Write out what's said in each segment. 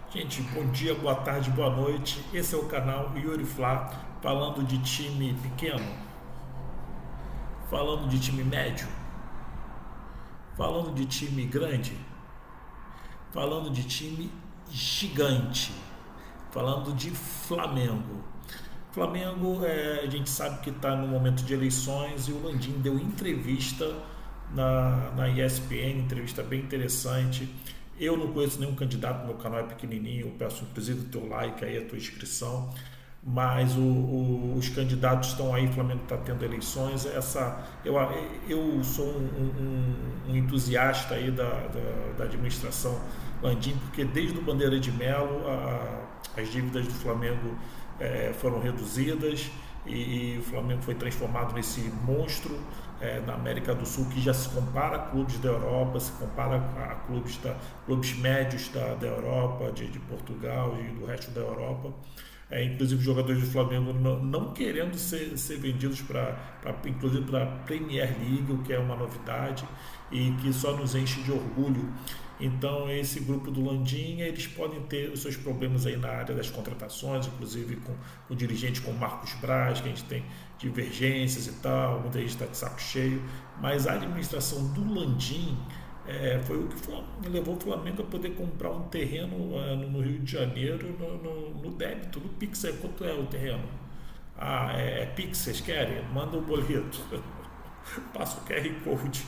Gente, bom dia, boa tarde, boa noite. Esse é o canal Yuri Fla, falando de time pequeno, falando de time médio, falando de time grande, falando de time gigante, falando de Flamengo. Flamengo, a gente sabe que está no momento de eleições e o Landim deu entrevista na ESPN, entrevista bem interessante. Eu não conheço nenhum candidato, meu canal é pequenininho, eu peço inclusive o teu like aí, a tua inscrição, mas os candidatos estão aí, o Flamengo está tendo eleições. Eu sou um entusiasta aí da administração Landim, porque desde o Bandeira de Melo as dívidas do Flamengo foram reduzidas e o Flamengo foi transformado nesse monstro na América do Sul, que já se compara a clubes da Europa, se compara a clubes médios da Europa, de Portugal e do resto da Europa. Inclusive jogadores do Flamengo não querendo ser vendidos inclusive para a Premier League, o que é uma novidade e que só nos enche de orgulho. Então esse grupo do Landim, eles podem ter os seus problemas aí na área das contratações, inclusive com o dirigente como Marcos Braz, que a gente tem divergências e tal, muita gente está de saco cheio, mas a administração do Landim foi o que levou o Flamengo a poder comprar um terreno no Rio de Janeiro no débito, no Pix. Quanto é o terreno? É Pix, vocês querem? Manda o boleto. Passa o QR Code.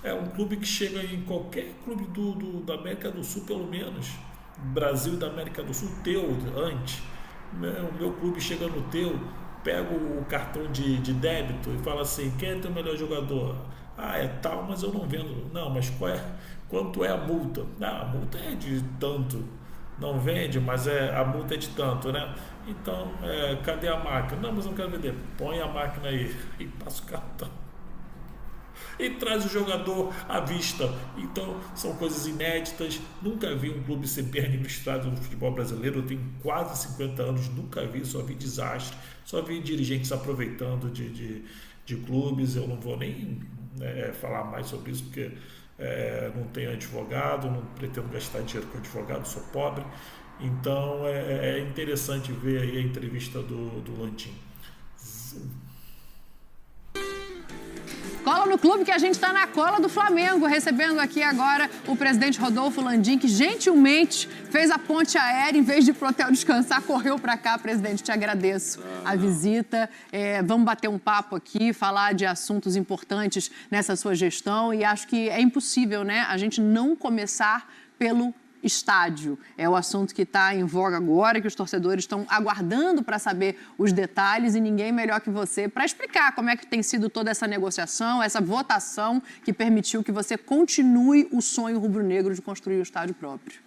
É um clube que chega em qualquer clube da América do Sul, pelo menos. Brasil e da América do Sul, teu antes. O meu clube chega no teu, pega o cartão de débito e fala assim: quem é teu melhor jogador? É tal, mas eu não vendo. Não, mas quanto é a multa? A multa é de tanto. Não vende, mas a multa é de tanto, né? Então, cadê a máquina? Não, mas eu não quero vender. Põe a máquina aí e passa o cartão. E traz o jogador à vista. Então são coisas inéditas. Nunca vi um clube ser bem administrado no futebol brasileiro. Eu tenho quase 50 anos, nunca vi, só vi desastre, só vi dirigentes aproveitando de clubes. Eu não vou nem falar mais sobre isso, porque não tenho advogado, não pretendo gastar dinheiro com advogado, sou pobre. Então é interessante ver aí a entrevista do Landim. Cola no clube, que a gente está na cola do Flamengo, recebendo aqui agora o presidente Rodolfo Landim, que gentilmente fez a ponte aérea, em vez de ir pro hotel descansar, correu para cá. Presidente, te agradeço a visita. Vamos bater um papo aqui, falar de assuntos importantes nessa sua gestão, e acho que é impossível, né, a gente não começar pelo estádio. É o assunto que está em voga agora, que os torcedores estão aguardando para saber os detalhes, e ninguém melhor que você para explicar como é que tem sido toda essa negociação, essa votação que permitiu que você continue o sonho rubro-negro de construir o estádio próprio.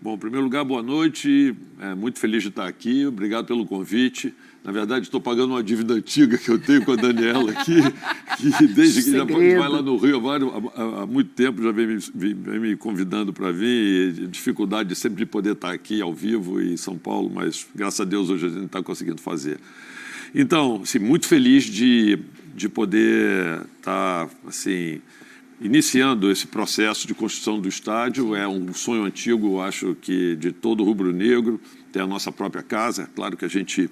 Bom, em primeiro lugar, boa noite. Muito feliz de estar aqui. Obrigado pelo convite. Na verdade, estou pagando uma dívida antiga que eu tenho com a Daniela aqui, que desde que já vai lá no Rio há muito tempo, já vem me convidando para vir, e dificuldade de sempre poder estar aqui ao vivo em São Paulo, mas graças a Deus hoje a gente está conseguindo fazer. Então, assim, muito feliz de poder estar assim, iniciando esse processo de construção do estádio. É um sonho antigo, acho que de todo rubro-negro, ter a nossa própria casa. É claro que a gente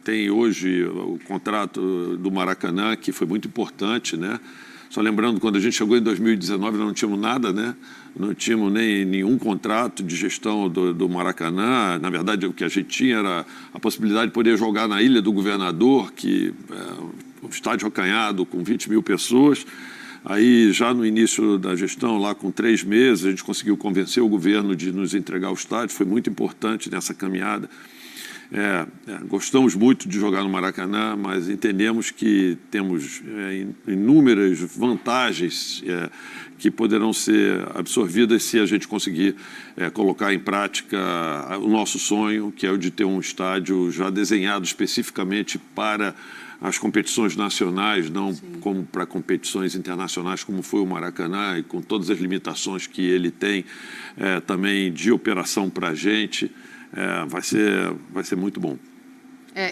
tem hoje o contrato do Maracanã, que foi muito importante, né? Só lembrando, quando a gente chegou em 2019, nós não tínhamos nada, né? Não tínhamos nem nenhum contrato de gestão do Maracanã. Na verdade, o que a gente tinha era a possibilidade de poder jogar na Ilha do Governador, que é um estádio acanhado com 20 mil pessoas. Aí, já no início da gestão, lá com 3 meses, a gente conseguiu convencer o governo de nos entregar o estádio. Foi muito importante nessa caminhada. Gostamos muito de jogar no Maracanã, mas entendemos que temos inúmeras vantagens que poderão ser absorvidas se a gente conseguir colocar em prática o nosso sonho, que é o de ter um estádio já desenhado especificamente para as competições nacionais, não como para competições internacionais, como foi o Maracanã, e com todas as limitações que ele tem também de operação para a gente. Vai ser muito bom.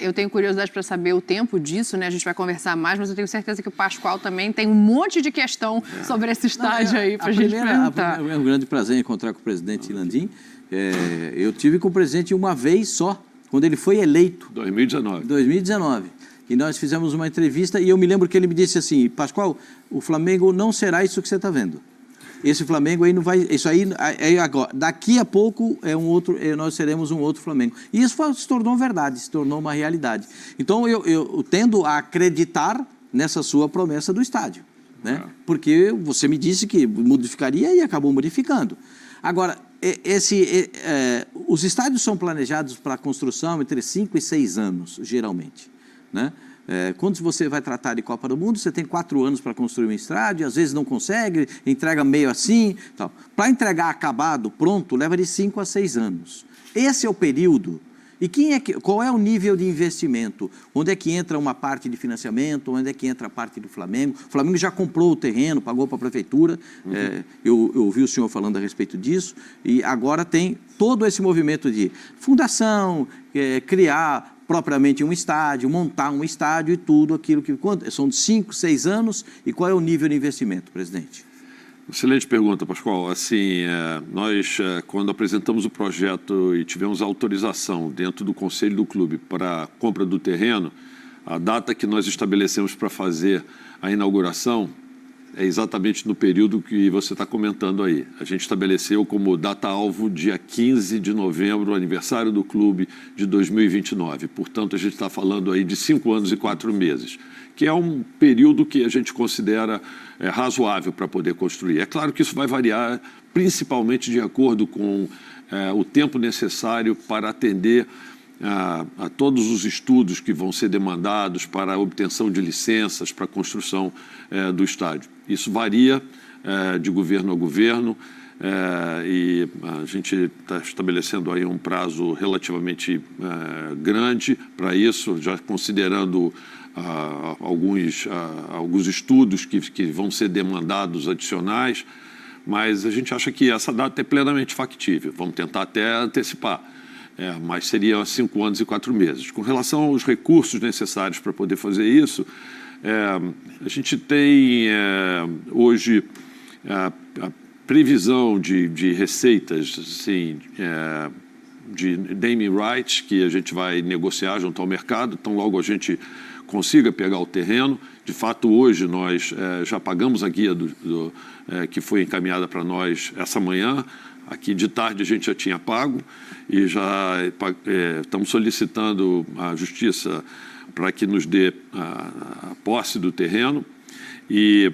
Eu tenho curiosidade para saber o tempo disso, né? A gente vai conversar mais, mas eu tenho certeza que o Pascoal também tem um monte de questão sobre esse estádio aí para a gente perguntar. É um grande prazer encontrar com o presidente Landim. Eu tive com o presidente uma vez só, quando ele foi eleito. 2019. E nós fizemos uma entrevista e eu me lembro que ele me disse assim: Pascoal, o Flamengo não será isso que você está vendo. Esse Flamengo aí não vai... Isso aí agora. Daqui a pouco nós seremos um outro Flamengo. E isso se tornou verdade, se tornou uma realidade. Então eu tendo a acreditar nessa sua promessa do estádio, né? Porque você me disse que modificaria e acabou modificando. Agora, os estádios são planejados para a construção entre 5 e 6 anos, geralmente, né? Quando você vai tratar de Copa do Mundo, você tem 4 anos para construir um estádio, às vezes não consegue, entrega meio assim. Para entregar acabado, pronto, leva de 5 a 6 anos. Esse é o período. E qual é o nível de investimento? Onde é que entra uma parte de financiamento? Onde é que entra a parte do Flamengo? O Flamengo já comprou o terreno, pagou para a prefeitura. Eu ouvi o senhor falando a respeito disso. E agora tem todo esse movimento de fundação, criar propriamente um estádio, montar um estádio e tudo aquilo que... São 5, 6 anos e qual é o nível de investimento, presidente? Excelente pergunta, Pascoal. Assim, nós, quando apresentamos o projeto e tivemos autorização dentro do conselho do clube para a compra do terreno, a data que nós estabelecemos para fazer a inauguração é exatamente no período que você está comentando aí. A gente estabeleceu como data-alvo dia 15 de novembro, o aniversário do clube de 2029. Portanto, a gente está falando aí de 5 anos e 4 meses, que é um período que a gente considera razoável para poder construir. É claro que isso vai variar principalmente de acordo com o tempo necessário para atender a todos os estudos que vão ser demandados para a obtenção de licenças para a construção do estádio. Isso varia de governo a governo e a gente está estabelecendo aí um prazo relativamente grande para isso, já considerando alguns estudos que vão ser demandados adicionais, mas a gente acha que essa data é plenamente factível. Vamos tentar até antecipar. Mas seria 5 anos e 4 meses. Com relação aos recursos necessários para poder fazer isso, a gente tem hoje a previsão de receitas assim, de naming rights que a gente vai negociar junto ao mercado, então logo a gente consiga pegar o terreno. De fato, hoje nós já pagamos a guia que foi encaminhada para nós essa manhã. Aqui de tarde a gente já tinha pago e já estamos solicitando à Justiça para que nos dê a posse do terreno e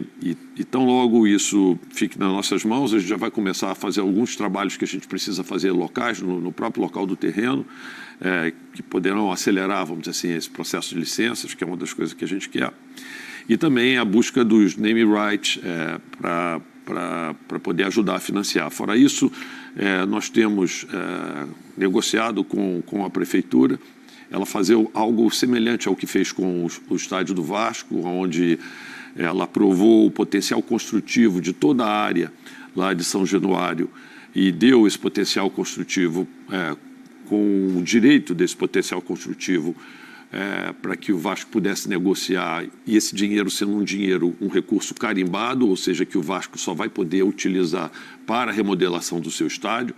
tão logo isso fique nas nossas mãos, a gente já vai começar a fazer alguns trabalhos que a gente precisa fazer locais, no próprio local do terreno, que poderão acelerar, vamos dizer assim, esse processo de licenças, que é uma das coisas que a gente quer. E também a busca dos naming rights para poder ajudar a financiar. Fora isso, nós temos negociado com a Prefeitura ela fazer algo semelhante ao que fez com o estádio do Vasco, onde ela aprovou o potencial construtivo de toda a área lá de São Januário e deu esse potencial construtivo com o direito desse potencial construtivo para que o Vasco pudesse negociar, e esse dinheiro sendo um recurso carimbado, ou seja, que o Vasco só vai poder utilizar para a remodelação do seu estádio.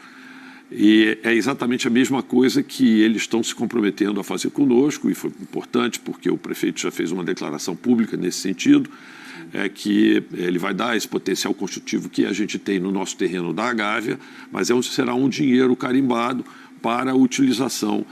E é exatamente a mesma coisa que eles estão se comprometendo a fazer conosco, e foi importante porque o prefeito já fez uma declaração pública nesse sentido, que ele vai dar esse potencial construtivo que a gente tem no nosso terreno da Gávea, mas será um dinheiro carimbado para a utilização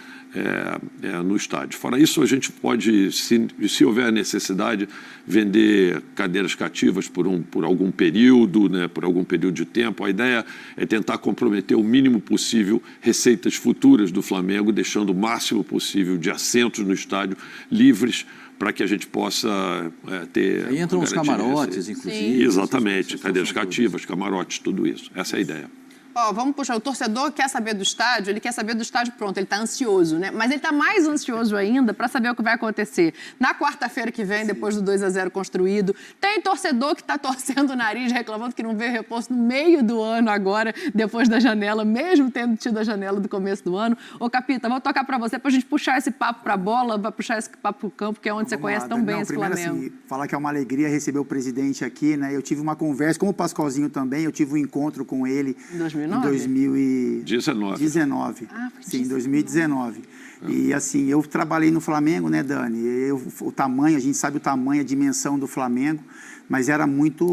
no estádio. Fora isso, a gente pode, se houver necessidade, vender cadeiras cativas por algum período, né, por algum período de tempo. A ideia é tentar comprometer o mínimo possível receitas futuras do Flamengo, deixando o máximo possível de assentos no estádio livres para que a gente possa ter... Aí entram os camarotes, inclusive. Exatamente, cadeiras cativas, camarotes, tudo isso. Essa é a ideia. Ó, vamos puxar. O torcedor quer saber do estádio, ele quer saber do estádio pronto, ele está ansioso, né? Mas ele está mais ansioso ainda para saber o que vai acontecer na quarta-feira que vem, depois do 2-0 construído. Tem torcedor que está torcendo o nariz, reclamando que não vê reforço no meio do ano agora, depois da janela, mesmo tendo tido a janela do começo do ano. Ô, Capita, vou tocar para você, para a gente puxar esse papo para a bola, para puxar esse papo para o campo, que é onde você conhece tão bem esse Flamengo. Assim, falar que é uma alegria receber o presidente aqui, né? Eu tive uma conversa com o Pascoalzinho também, eu tive um encontro com ele em 2019. Sim, 2019. E assim, eu trabalhei no Flamengo, né, Dani? O tamanho, a gente sabe o tamanho, a dimensão do Flamengo, mas era muito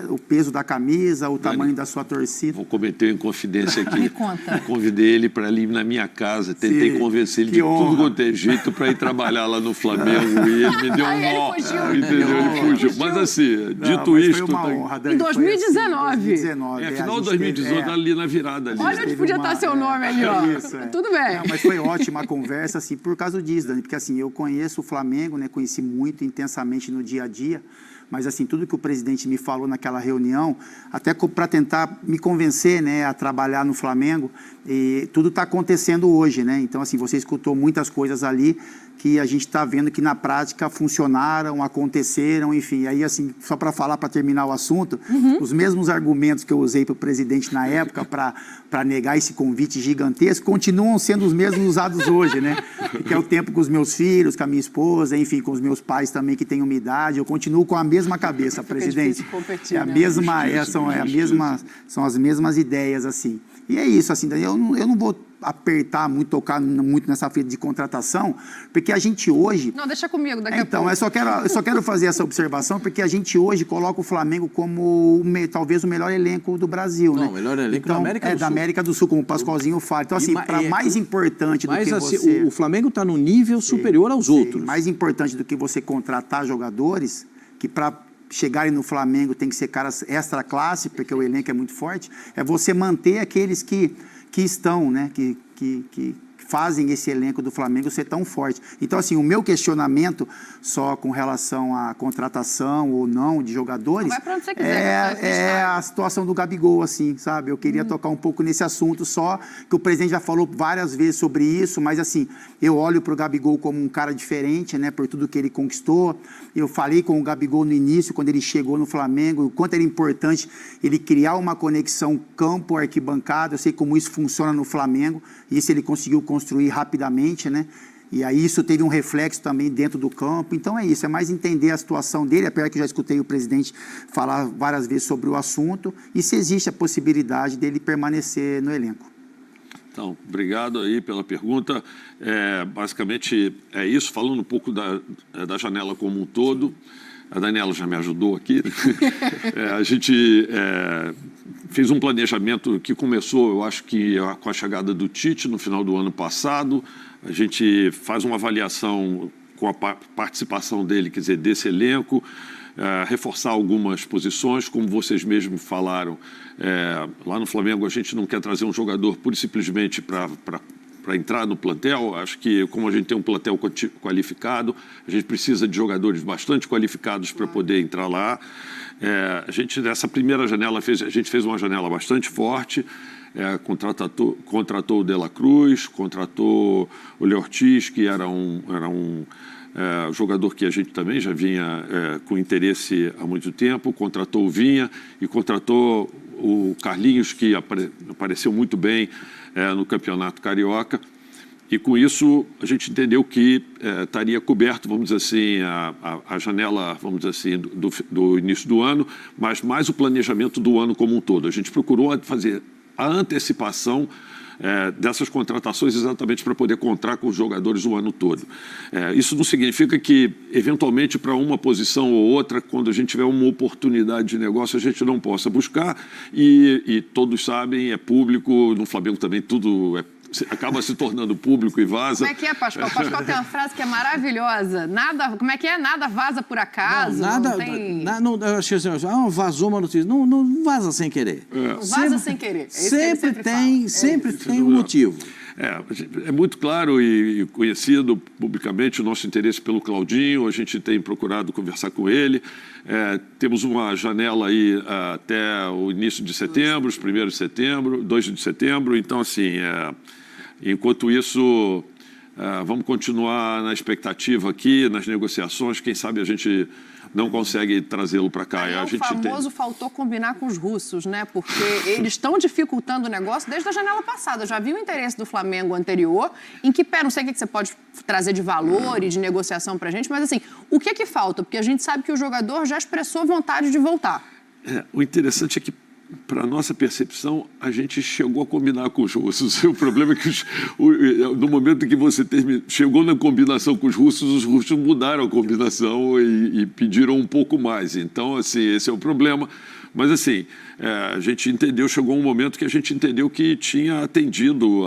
o peso da camisa, o tamanho da sua torcida. Vou cometer uma inconfidência aqui. Me conta. Eu convidei ele para ir na minha casa, tentei convencer ele de tudo quanto é jeito para ir trabalhar lá no Flamengo e ele me deu um nó. Ele fugiu. Mas assim, dito isto... Foi uma honra, Dani. Em 2019. Final de 2018, ali na virada. Ali. Olha onde podia estar seu nome ali, ó. Tudo bem. Não, mas foi ótima a conversa, assim, por causa disso, Dani, porque assim, eu conheço o Flamengo, né, conheci muito intensamente no dia a dia, mas assim, tudo que o presidente me falou naquela reunião, até para tentar me convencer, né, a trabalhar no Flamengo, e tudo está acontecendo hoje, né? Então, assim, você escutou muitas coisas ali que a gente está vendo que na prática funcionaram, aconteceram, enfim. Aí, assim, só para falar, para terminar o assunto, os mesmos argumentos que eu usei para o presidente na época para negar esse convite gigantesco continuam sendo os mesmos usados hoje, né? Que é o tempo com os meus filhos, com a minha esposa, enfim, com os meus pais também que têm uma idade. Eu continuo com a mesma cabeça, presidente. Competir, é a mesma, são as mesmas ideias, assim. E é isso, assim, eu não vou apertar muito, tocar muito nessa feira de contratação, porque a gente hoje... Não, deixa comigo daqui a pouco. Então, eu só quero fazer essa observação, porque a gente hoje coloca o Flamengo como talvez o melhor elenco do Brasil, né? Não, o melhor elenco então, da América do Sul. Da América do Sul, como o Pascoalzinho fala. Então, assim, para mais importante do que você... o Flamengo está no nível superior aos outros. Mais importante do que você contratar jogadores, que para chegarem no Flamengo tem que ser caras extra classe, porque o elenco é muito forte, é você manter aqueles que estão, né, que fazem esse elenco do Flamengo ser tão forte. Então, assim, o meu questionamento só com relação à contratação ou não de jogadores vai pra onde você quiser, é a situação do Gabigol, assim, sabe? Eu queria tocar um pouco nesse assunto só, que o presidente já falou várias vezes sobre isso, mas, assim, eu olho para o Gabigol como um cara diferente, né, por tudo que ele conquistou. Eu falei com o Gabigol no início, quando ele chegou no Flamengo, o quanto era importante ele criar uma conexão campo-arquibancada. Eu sei como isso funciona no Flamengo, e isso ele conseguiu construir rapidamente, né? E aí isso teve um reflexo também dentro do campo. Então é isso, é mais entender a situação dele, apesar que eu já escutei o presidente falar várias vezes sobre o assunto, e se existe a possibilidade dele permanecer no elenco. Então, obrigado aí pela pergunta. Basicamente é isso, falando um pouco da janela como um todo. A Daniela já me ajudou aqui. A gente fez um planejamento que começou, eu acho que com a chegada do Tite no final do ano passado. A gente faz uma avaliação com a participação dele, quer dizer, desse elenco, reforçar algumas posições, como vocês mesmos falaram. Lá no Flamengo a gente não quer trazer um jogador pura e simplesmente para entrar no plantel. Acho que, como a gente tem um plantel qualificado, a gente precisa de jogadores bastante qualificados para poder entrar lá. A gente, nessa primeira janela, a gente fez uma janela bastante forte, contratou o De La Cruz, contratou o Léo Ortiz, que era um jogador que a gente também já vinha com interesse há muito tempo, contratou o Vinha e contratou o Carlinhos, que apareceu muito bem no Campeonato Carioca, e com isso a gente entendeu que estaria coberto, vamos dizer assim, a janela, vamos dizer assim, do início do ano, mas mais o planejamento do ano como um todo. A gente procurou fazer a antecipação dessas contratações exatamente para poder contar com os jogadores o ano todo. Isso não significa que, eventualmente, para uma posição ou outra, quando a gente tiver uma oportunidade de negócio, a gente não possa buscar, e todos sabem, é público, no Flamengo também tudo acaba se tornando público e vaza. Como é que é, Pascoal? Pascoal tem uma frase que é maravilhosa. Como é que é? Nada vaza por acaso. Não, vazou uma notícia. Não vaza sem querer. Não vaza sem querer. Sempre tem um motivo. É muito claro e conhecido publicamente o nosso interesse pelo Claudinho, a gente tem procurado conversar com ele, temos uma janela aí até o início de setembro, os 1º de setembro, 2 de setembro, então assim, enquanto isso, vamos continuar na expectativa aqui, nas negociações, quem sabe a gente não consegue trazê-lo para cá. O famoso faltou combinar com os russos, né? Porque eles estão dificultando o negócio desde a janela passada. Eu já vi o interesse do Flamengo anterior, em que pé, não sei o que você pode trazer de valor e de negociação para a gente, mas assim, o que falta? Porque a gente sabe que o jogador já expressou vontade de voltar. O interessante é que, para a nossa percepção, a gente chegou a combinar com os russos. O problema é que no momento em que você chegou na combinação com os russos mudaram a combinação e pediram um pouco mais. Então, assim, esse é o problema. Mas, assim, a gente entendeu, chegou um momento que a gente entendeu que tinha atendido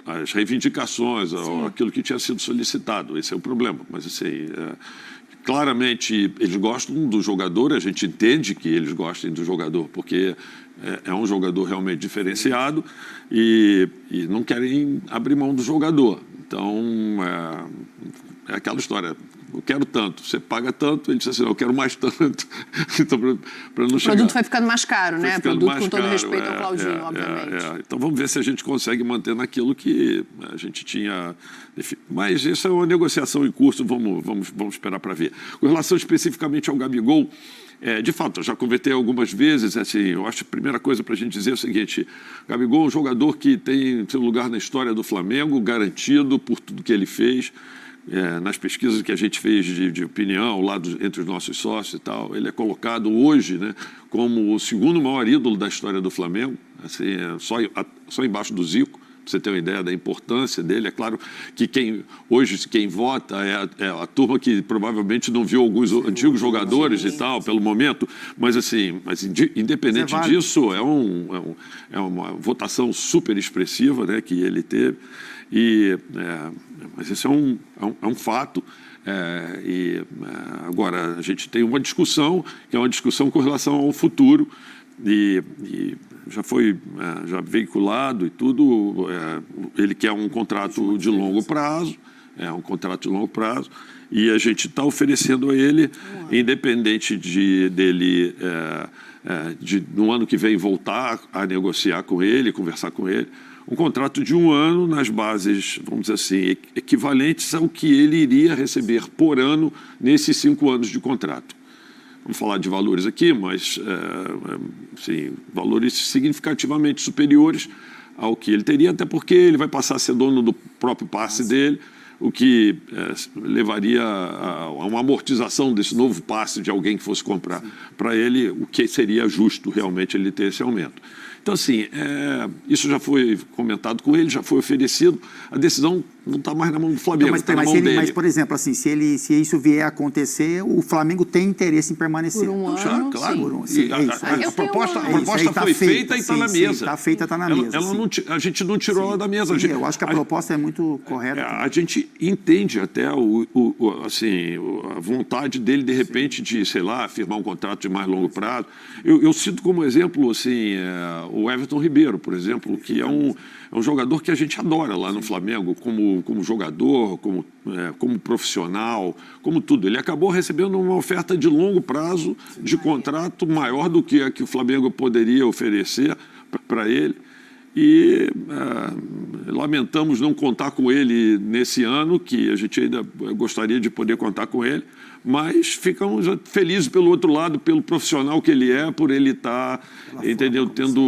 as reivindicações, aquilo que tinha sido solicitado. Esse é o problema. Mas, assim... Claramente, eles gostam do jogador, a gente entende que eles gostem do jogador, porque é um jogador realmente diferenciado e não querem abrir mão do jogador. Então, é aquela história, eu quero tanto, você paga tanto, ele diz assim, eu quero mais tanto. Então, para não chegar... O produto foi ficando mais caro, né? O produto com todo respeito ao Claudinho, obviamente. Então, vamos ver se a gente consegue manter naquilo que a gente tinha... Mas isso é uma negociação em curso, vamos esperar para ver. Com relação especificamente ao Gabigol, de fato, eu já conversei algumas vezes, assim, eu acho que a primeira coisa para a gente dizer é o seguinte, Gabigol é um jogador que tem seu lugar na história do Flamengo, garantido por tudo que ele fez, nas pesquisas que a gente fez de opinião lá entre os nossos sócios e tal, ele é colocado hoje, né, como o 2º maior ídolo da história do Flamengo, assim, só embaixo do Zico. Para você ter uma ideia da importância dele. É claro que quem vota é a turma que provavelmente não viu alguns antigos jogadores e tal, pelo momento, mas assim, independente disso, é uma votação super expressiva, né, que ele teve, mas isso é um fato. Agora, a gente tem uma discussão, que é uma discussão com relação ao futuro, e já foi veiculado e tudo, ele quer um contrato de longo prazo, e a gente está oferecendo a ele, independente dele no ano que vem voltar a negociar com ele, conversar com ele, um contrato de 1 ano nas bases, vamos dizer assim, equivalentes ao que ele iria receber por ano nesses 5 anos de contrato. Vamos falar de valores aqui, mas sim, valores significativamente superiores ao que ele teria, até porque ele vai passar a ser dono do próprio passe dele, o que levaria a uma amortização desse novo passe de alguém que fosse comprar para ele, o que seria justo realmente ele ter esse aumento. Então, assim, isso já foi comentado com ele, já foi oferecido, a decisão não está mais na mão do Flamengo, está na mão dele. Mas, por exemplo, assim, se isso vier a acontecer, o Flamengo tem interesse em permanecer. Por um ano, claro. Sim. A proposta foi feita e está na mesa. Está feita, está na mesa. A gente não tirou ela da mesa. Eu acho que a proposta é muito correta. A gente entende até a vontade dele, de repente, de, sei lá, firmar um contrato de mais longo prazo. Eu cito como exemplo, assim, o Everton Ribeiro, por exemplo, que é um jogador que a gente adora lá no Flamengo, como jogador, como profissional, como tudo. Ele acabou recebendo uma oferta de longo prazo, de contrato maior do que a que o Flamengo poderia oferecer para ele. E lamentamos não contar com ele nesse ano, que a gente ainda gostaria de poder contar com ele, mas ficamos felizes pelo outro lado, pelo profissional que ele é, por ele estar, entendeu, tendo...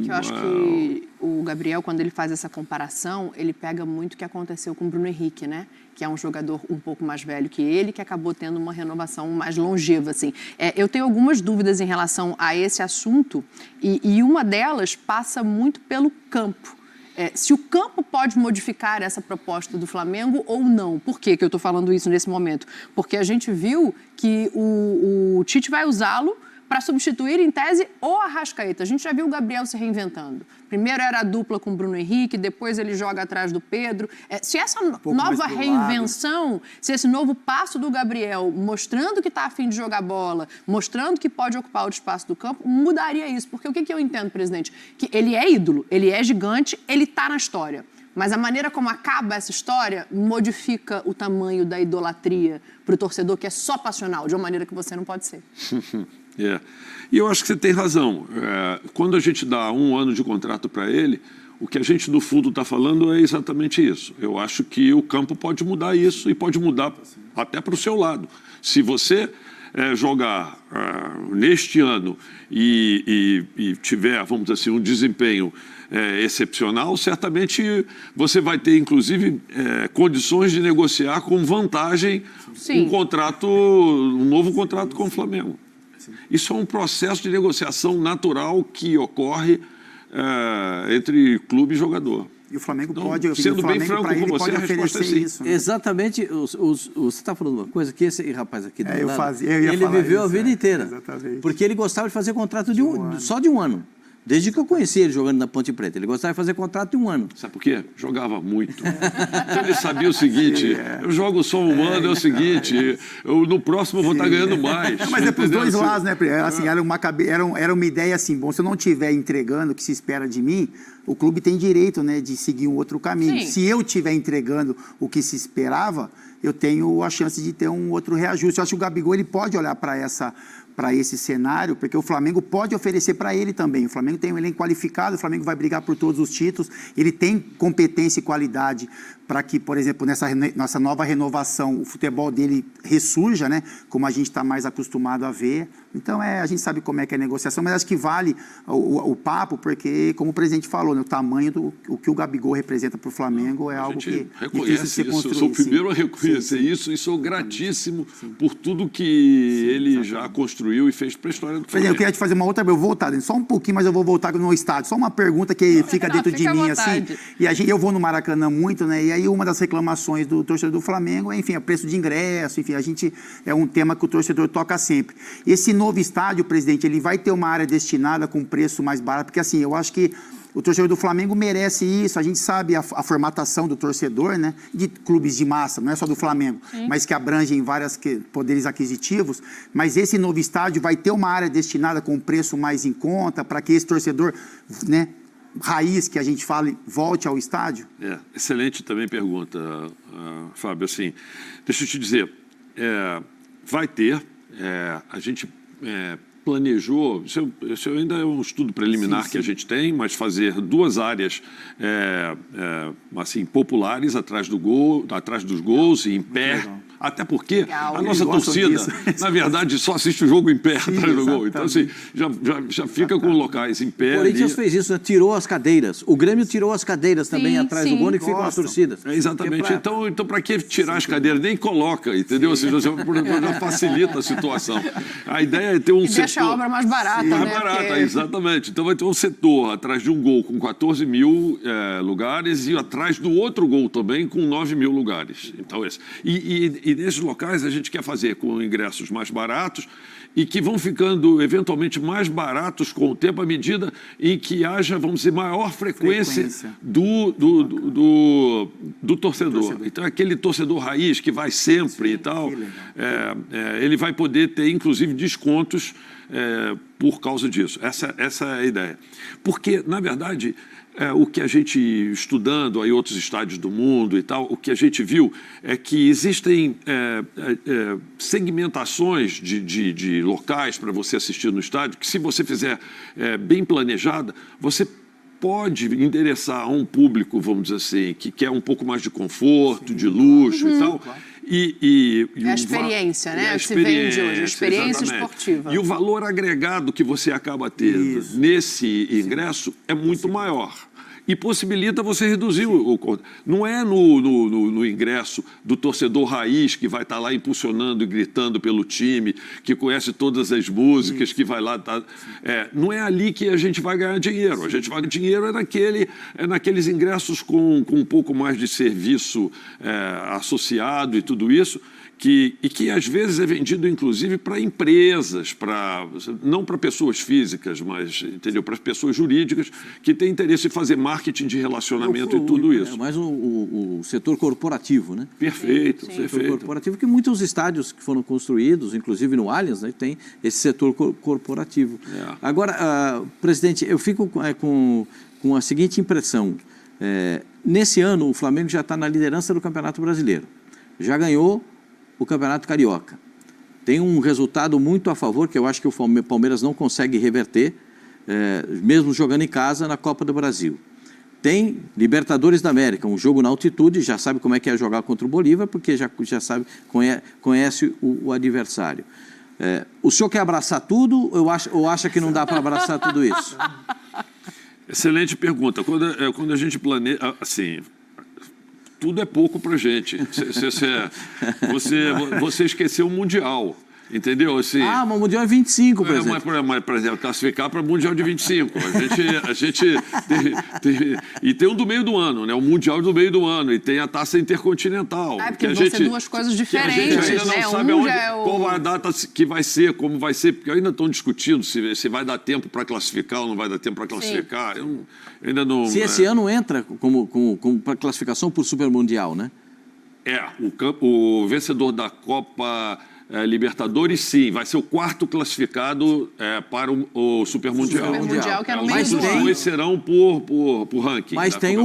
Eu acho que o Gabriel, quando ele faz essa comparação, ele pega muito o que aconteceu com o Bruno Henrique, né? Que é um jogador um pouco mais velho que ele, que acabou tendo uma renovação mais longeva, assim. Eu tenho algumas dúvidas em relação a esse assunto, e uma delas passa muito pelo campo. Se o campo pode modificar essa proposta do Flamengo ou não. Por que eu estou falando isso nesse momento? Porque a gente viu que o Tite vai usá-lo para substituir, em tese, o Arrascaeta. A gente já viu o Gabriel se reinventando. Primeiro era a dupla com o Bruno Henrique, depois ele joga atrás do Pedro. Se essa nova reinvenção, se esse novo passo do Gabriel, mostrando que está a fim de jogar bola, mostrando que pode ocupar o espaço do campo, mudaria isso. Porque o que eu entendo, presidente? Que ele é ídolo, ele é gigante, ele está na história. Mas a maneira como acaba essa história modifica o tamanho da idolatria para o torcedor, que é só passional, de uma maneira que você não pode ser. É. E eu acho que você tem razão. Quando a gente dá 1 ano de contrato para ele, o que a gente, no fundo, está falando é exatamente isso. Eu acho que o campo pode mudar isso e pode mudar até para o seu lado. Se você jogar neste ano e tiver, vamos dizer assim, um desempenho excepcional, certamente você vai ter, inclusive, condições de negociar com vantagem um novo contrato com o Flamengo. Isso é um processo de negociação natural que ocorre entre clube e jogador. E o Flamengo então, pode, sendo o Flamengo, bem franco com você, pode a resposta é sim. Isso, né? Exatamente. Você está falando uma coisa que esse rapaz aqui do lado, ele viveu a vida inteira. Exatamente. Porque ele gostava de fazer contrato só de um ano. Desde que eu conheci ele jogando na Ponte Preta. Ele gostava de fazer contrato de 1 ano. Sabe por quê? Jogava muito. Então ele sabia o seguinte, eu jogo só 1 ano, é o seguinte, no próximo eu vou estar ganhando mais. Não, mas é para os dois lados, né? Assim, era uma ideia assim, bom, se eu não estiver entregando o que se espera de mim, o clube tem direito, né, de seguir um outro caminho. Sim. Se eu estiver entregando o que se esperava, eu tenho a chance de ter um outro reajuste. Eu acho que o Gabigol ele pode olhar para esse cenário, porque o Flamengo pode oferecer para ele também. O Flamengo tem um elenco qualificado, o Flamengo vai brigar por todos os títulos, ele tem competência e qualidade para que, por exemplo, nessa nossa nova renovação, o futebol dele ressurja, né? Como a gente está mais acostumado a ver. Então, a gente sabe como é que é a negociação, mas acho que vale o papo, porque, como o presidente falou, né, o tamanho o que o Gabigol representa para o Flamengo é algo que reconhece isso. Eu sou o primeiro a reconhecer isso e sou gratíssimo por tudo que ele já construiu e fez para a história do Flamengo. Eu queria te fazer uma outra, eu vou voltar, só um pouquinho, mas eu vou voltar no estádio. Só uma pergunta que fica dentro de mim, assim. E eu vou no Maracanã muito, né? E aí uma das reclamações do torcedor do Flamengo é, enfim, o preço de ingresso, enfim, é um tema que o torcedor toca sempre. Esse novo estádio, presidente, ele vai ter uma área destinada com preço mais barato, porque assim, eu acho que o torcedor do Flamengo merece isso. A gente sabe a formatação do torcedor, né? De clubes de massa, não é só do Flamengo, mas que abrangem vários poderes aquisitivos. Mas esse novo estádio vai ter uma área destinada com preço mais em conta para que esse torcedor, né, raiz que a gente fala, volte ao estádio? Excelente também pergunta, Fábio. Assim, deixa eu te dizer, vai ter, a gente planejou, isso ainda é um estudo preliminar que a gente tem, mas fazer 2 áreas assim, populares atrás dos gols e em pé. Legal. Até porque a nossa torcida, na verdade, só assiste o jogo em pé atrás do gol. Então, assim, já fica com locais em pé. O Corinthians fez isso, né? Tirou as cadeiras. O Grêmio tirou as cadeiras também atrás do gol e ficam as torcidas. Exatamente. Então para que tirar as cadeiras? Nem coloca, entendeu? Ou seja, já facilita a situação. A ideia é ter um setor... Deixa a obra mais barata, né? Mais barata, exatamente. Então vai ter um setor atrás de um gol com 14 mil lugares e atrás do outro gol também com 9 mil lugares. Então, e nesses locais a gente quer fazer com ingressos mais baratos e que vão ficando eventualmente mais baratos com o tempo à medida em que haja, vamos dizer, maior frequência do torcedor. Então, aquele torcedor raiz que vai sempre e tal, ele vai poder ter, inclusive, descontos por causa disso. Essa é a ideia. Porque, na verdade... o que a gente, estudando aí outros estádios do mundo e tal, o que a gente viu é que existem segmentações de locais para você assistir no estádio, que se você fizer bem planejada, você pode endereçar a um público, vamos dizer assim, que quer um pouco mais de conforto, de luxo e tal. É a experiência, né? Que se vende hoje, a experiência esportiva. E o valor agregado que você acaba tendo nesse ingresso é muito maior. E possibilita você reduzir o... Não é no ingresso do torcedor raiz que vai estar lá impulsionando e gritando pelo time, que conhece todas as músicas, que vai lá... não é ali que a gente vai ganhar dinheiro. A gente vai ganhar dinheiro naqueles ingressos com um pouco mais de serviço associado e tudo isso, e que às vezes é vendido inclusive para empresas, não para pessoas físicas, mas entendeu? Para as pessoas jurídicas que têm interesse em fazer marketing de relacionamento e tudo isso. Mas o setor corporativo, né? Perfeito, Sim. perfeito. Setor corporativo, que muitos estádios que foram construídos, inclusive no Allianz, né, tem esse setor corporativo. É. Agora, presidente, eu fico com a seguinte impressão. Nesse ano, o Flamengo já está na liderança do Campeonato Brasileiro. Já ganhou o Campeonato Carioca. Tem um resultado muito a favor, que eu acho que o Palmeiras não consegue reverter, mesmo jogando em casa, na Copa do Brasil. Tem Libertadores da América, um jogo na altitude, já sabe como é que é jogar contra o Bolívar, porque já sabe, conhece o adversário. O senhor quer abraçar tudo ou acha que não dá para abraçar tudo isso? Excelente pergunta. Quando a gente planeja, assim, tudo é pouco para a gente. Você esqueceu o Mundial. Entendeu? Assim, mas o Mundial é 25, por exemplo. Mas, por exemplo, classificar para o Mundial de 25. A gente e tem um do meio do ano, né? O Mundial do meio do ano. E tem a Taça Intercontinental. Porque vão ser duas coisas diferentes, a gente ainda não sabe qual a data que vai ser, como vai ser, porque ainda estão discutindo se vai dar tempo para classificar ou não vai dar tempo para classificar. Eu ainda não... Se esse ano entra como para classificação por Super Mundial, né? O vencedor da Copa... Libertadores, sim, vai ser o quarto classificado para o Super Mundial. Super Mundial, que é no meio Mas do os ano. dois serão por ranking. Mas tem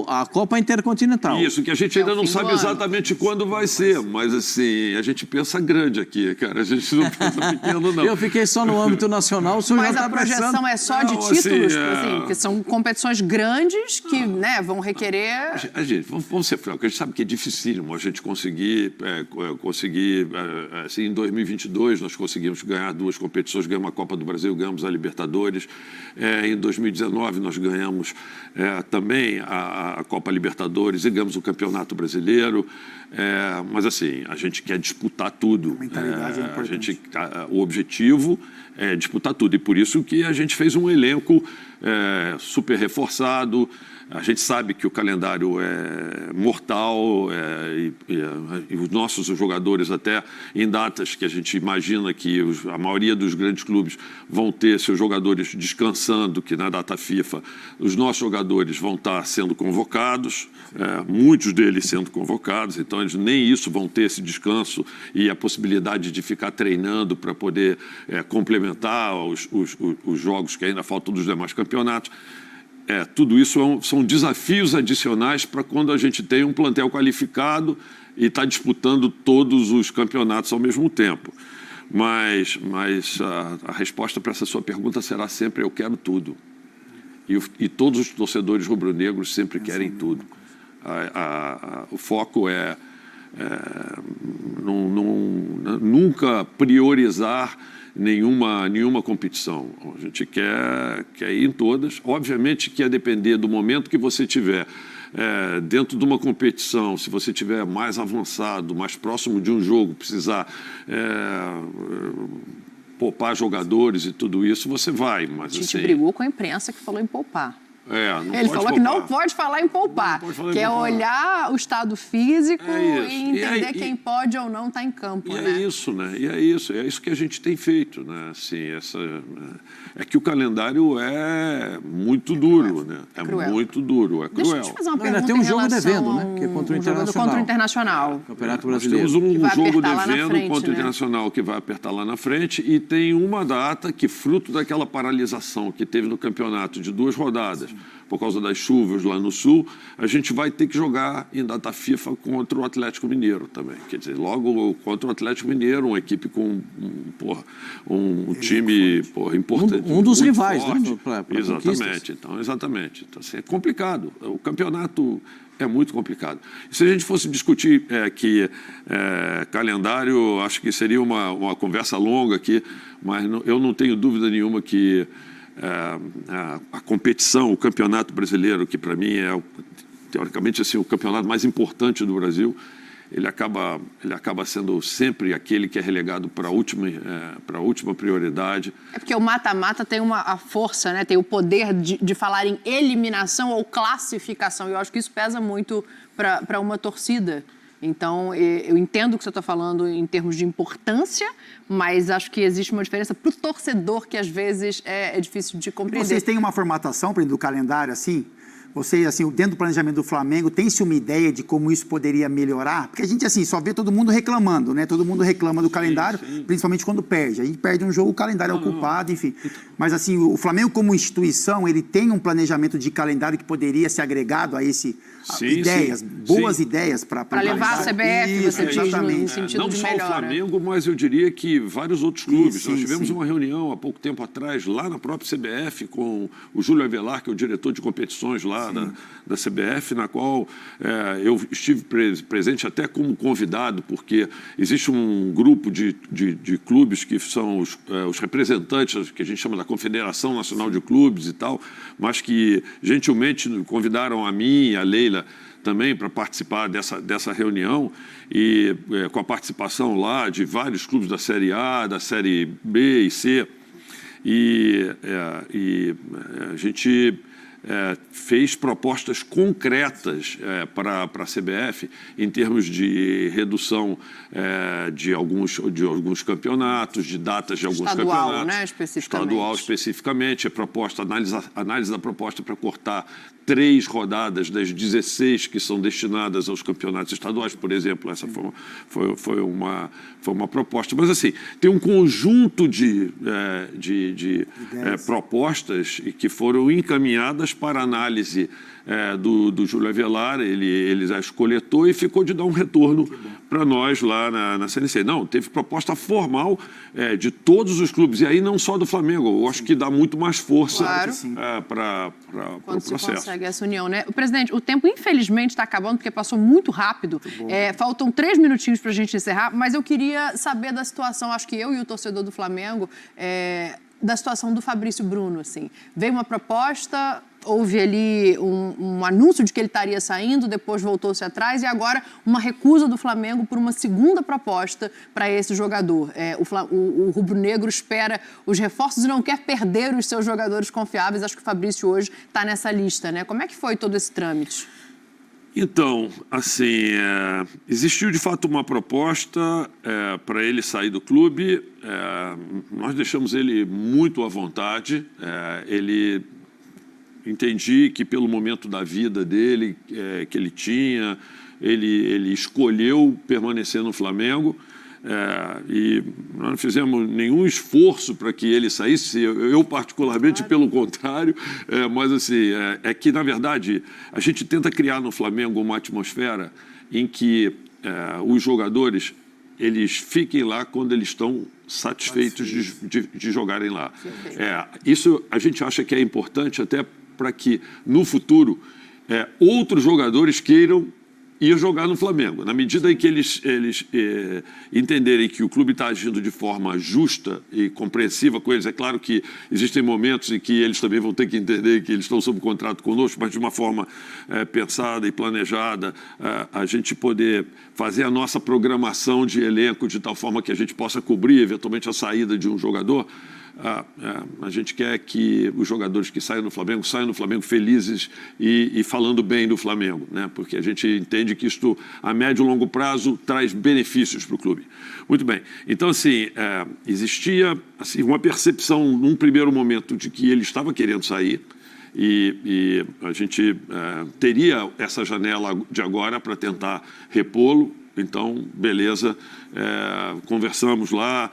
a Copa Intercontinental. Isso, que a gente ainda não sabe exatamente quando vai ser, mas assim, a gente pensa grande aqui, cara, a gente não pensa pequeno, não. Eu fiquei só no âmbito nacional, o senhor Mas já a está projeção pensando... é só de títulos, assim, que são competições grandes que vão requerer... Vamos ser francos, a gente sabe que é dificílimo a gente conseguir assim, em 2022 nós conseguimos ganhar duas competições, ganhamos a Copa do Brasil, ganhamos a Libertadores. Em 2019 nós ganhamos também a Copa Libertadores e ganhamos o Campeonato Brasileiro. Mas assim, a gente quer disputar tudo. A mentalidade é importante. O objetivo é disputar tudo e por isso que a gente fez um elenco super reforçado. A gente sabe que o calendário é mortal e os nossos jogadores, até em datas que a gente imagina que a maioria dos grandes clubes vão ter seus jogadores descansando, que na data FIFA os nossos jogadores vão estar sendo convocados, muitos deles sendo convocados, então eles nem isso vão ter, esse descanso e a possibilidade de ficar treinando para poder complementar os jogos que ainda faltam dos demais campeonatos. Tudo isso são desafios adicionais para quando a gente tem um plantel qualificado e está disputando todos os campeonatos ao mesmo tempo. Mas a resposta para essa sua pergunta será sempre: eu quero tudo. E todos os torcedores rubro-negros sempre querem tudo. O foco nunca priorizar nenhuma competição. A gente quer ir em todas. Obviamente que ia depender do momento que você tiver dentro de uma competição, se você tiver mais avançado, mais próximo de um jogo, precisar poupar jogadores e tudo isso, você vai. Mas, A gente assim, brigou com a imprensa que falou em poupar. Ele falou que não pode falar em poupar, que é olhar o estado físico e entender quem pode ou não estar em campo. É isso, né? E é isso que a gente tem feito, né? Assim, é que o calendário é muito duro, né? É cruel. Muito duro, é cruel. Deixa eu te fazer uma pergunta. Ainda tem um jogo em relação devendo, né? a Que é contra o um jogo Internacional. contra o Internacional. Campeonato Nós Brasileiro. temos um vai jogo apertar lá na devendo frente, contra o né? Internacional que vai apertar lá na frente e tem uma data que, fruto daquela paralisação que teve no campeonato de 2 rodadas, por causa das chuvas lá no Sul, a gente vai ter que jogar em data FIFA contra o Atlético Mineiro também. Quer dizer, logo contra o Atlético Mineiro, uma equipe com um time importante. Um dos rivais, forte. né? Pra Exatamente. Então, assim, é complicado. O campeonato é muito complicado. E se a gente fosse discutir calendário, acho que seria uma conversa longa aqui, mas eu não tenho dúvida nenhuma que a competição, o Campeonato Brasileiro, que para mim é, teoricamente, assim, o campeonato mais importante do Brasil, ele acaba sendo sempre aquele que é relegado para a última prioridade. É porque o mata-mata tem a força, né? Tem o poder de falar em eliminação ou classificação. E eu acho que isso pesa muito para uma torcida. Então, eu entendo o que você está falando em termos de importância, mas acho que existe uma diferença para o torcedor que, às vezes, é difícil de compreender. Vocês têm uma formatação, por exemplo, do calendário, assim? Vocês, assim, dentro do planejamento do Flamengo, tem-se uma ideia de como isso poderia melhorar? Porque a gente, assim, só vê todo mundo reclamando, né? Todo mundo reclama do calendário, principalmente quando perde. Aí perde um jogo, o calendário é o culpado, enfim. Mas, assim, o Flamengo como instituição, ele tem um planejamento de calendário que poderia ser agregado a esse... ideias, boas ideias para levar a CBF, você diz, no sentido não de só melhora. o Flamengo, mas eu diria que vários outros clubes. Nós tivemos uma reunião há pouco tempo atrás, lá na própria CBF, com o Júlio Avelar, que é o diretor de competições lá da CBF, na qual eu estive presente até como convidado, porque existe um grupo de clubes que são os representantes, que a gente chama da Confederação Nacional de Clubes e tal, mas que gentilmente convidaram a mim, a Leila, também para participar dessa reunião e com a participação lá de vários clubes da Série A, da Série B e C. E a gente fez propostas concretas para a CBF em termos de redução de alguns campeonatos, de datas de alguns campeonatos. Né, especificamente. Estadual, especificamente. Análise da proposta para cortar 3 rodadas das 16 que são destinadas aos campeonatos estaduais, por exemplo. Essa foi uma proposta. Mas, assim, tem um conjunto de propostas que foram encaminhadas para análise do Júlio Avelar. Ele já coletou e ficou de dar um retorno para nós lá na CNC. Não, teve proposta formal de todos os clubes, e aí não só do Flamengo. Eu acho que dá muito mais força para o processo. Quando se consegue essa união, né? Presidente, o tempo infelizmente está acabando, porque passou muito rápido. Faltam 3 minutinhos para a gente encerrar, mas eu queria saber da situação, acho que eu e o torcedor do Flamengo, da situação do Fabrício Bruno, assim. Veio uma proposta, houve ali um anúncio de que ele estaria saindo, depois voltou-se atrás, e agora uma recusa do Flamengo por uma segunda proposta para esse jogador. O rubro-negro espera os reforços e não quer perder os seus jogadores confiáveis. Acho que o Fabrício hoje está nessa lista, né? Como é que foi todo esse trâmite? Então, assim, existiu de fato uma proposta para ele sair do clube. Nós deixamos ele muito à vontade. Entendi que pelo momento da vida dele, que ele tinha, ele escolheu permanecer no Flamengo. E nós não fizemos nenhum esforço para que ele saísse, eu particularmente pelo contrário, mas assim, é que na verdade a gente tenta criar no Flamengo uma atmosfera em que os jogadores eles fiquem lá quando eles estão satisfeitos de jogarem lá. Isso a gente acha que é importante até para que no futuro outros jogadores queiram ir jogar no Flamengo. Na medida em que eles entenderem que o clube está agindo de forma justa e compreensiva com eles, é claro que existem momentos em que eles também vão ter que entender que eles estão sob contrato conosco, mas de uma forma pensada e planejada, a gente poder fazer a nossa programação de elenco de tal forma que a gente possa cobrir eventualmente a saída de um jogador. A gente quer que os jogadores que saiam do Flamengo felizes e falando bem do Flamengo, né? Porque a gente entende que isto, a médio e longo prazo, traz benefícios para o clube. Muito bem. Então, assim, existia assim, uma percepção, num primeiro momento, de que ele estava querendo sair. E a gente teria essa janela de agora para tentar repô-lo. Então, beleza, conversamos lá.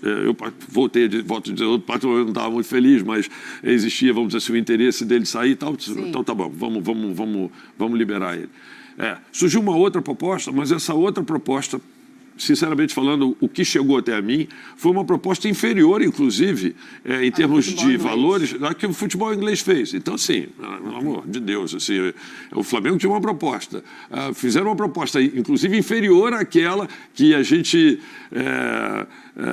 Eu volto a dizer, eu não estava muito feliz, mas existia, vamos dizer assim, o interesse dele sair e tal. Então tá bom, vamos liberar ele. Surgiu uma outra proposta, mas essa outra proposta, sinceramente falando, o que chegou até a mim foi uma proposta inferior, inclusive, em termos de valores, da que o futebol inglês fez. Então, assim, pelo amor de Deus, assim, o Flamengo tinha uma proposta. Fizeram uma proposta, inclusive, inferior àquela que a gente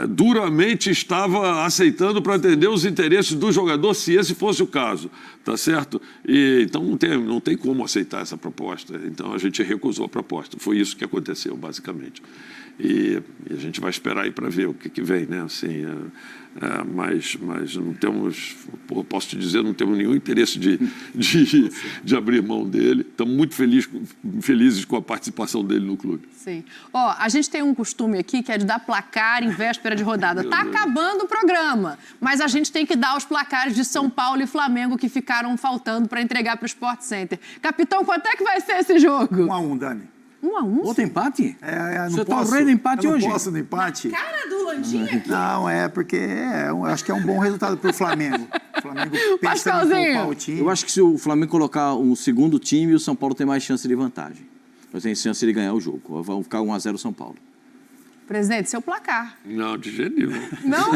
duramente estava aceitando para atender os interesses do jogador, se esse fosse o caso, tá certo? Então, não tem como aceitar essa proposta. Então, a gente recusou a proposta. Foi isso que aconteceu, basicamente. E a gente vai esperar aí para ver o que vem, né? Assim, mas não temos, posso te dizer, não temos nenhum interesse de abrir mão dele. Estamos muito felizes com a participação dele no clube. Sim. Ó, a gente tem um costume aqui que é de dar placar em véspera de rodada. Tá acabando o programa, mas a gente tem que dar os placares de São Paulo e Flamengo que ficaram faltando para entregar para o Sport Center. Capitão, quanto é que vai ser esse jogo? 1-1, Dani. 1-1? Outro empate? Você tá o rei do empate hoje? Não posso no empate. Cara do Landim aqui. Não, porque eu acho que é um bom resultado para o Flamengo. O Flamengo pensando em Pascalzinho. poupar o time. Eu acho que se o Flamengo colocar um segundo time, o São Paulo tem mais chance de vantagem. Mas tem chance de ganhar o jogo. Vão ficar 1-0 São Paulo. Presidente, seu placar. Não, de jeito nenhum. Não?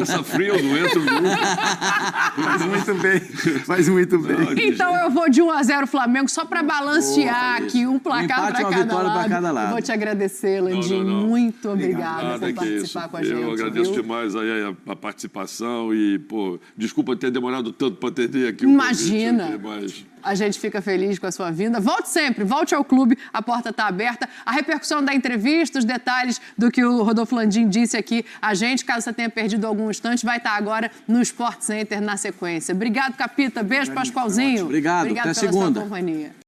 Essa fria eu não entro nunca. Faz muito bem. Não, Então eu vou de 1-0 Flamengo só para balancear Boa, aqui um placar empate para ou uma cada vitória lado. pra cada lado. Eu vou te agradecer, Landim. Não. Muito obrigada Nada por que isso. participar com a gente. Eu agradeço viu? demais aí a participação e, pô, desculpa ter demorado tanto para atender aqui. Imagina. O convite aqui, mas... A gente fica feliz com a sua vinda. Volte sempre, volte ao clube, a porta está aberta. A repercussão da entrevista, os detalhes do que o Rodolfo Landim disse aqui a gente, caso você tenha perdido algum instante, vai estar agora no Sport Center na sequência. Obrigado, Capita. Beijo, Pascoalzinho. Obrigado, até pela segunda. sua companhia.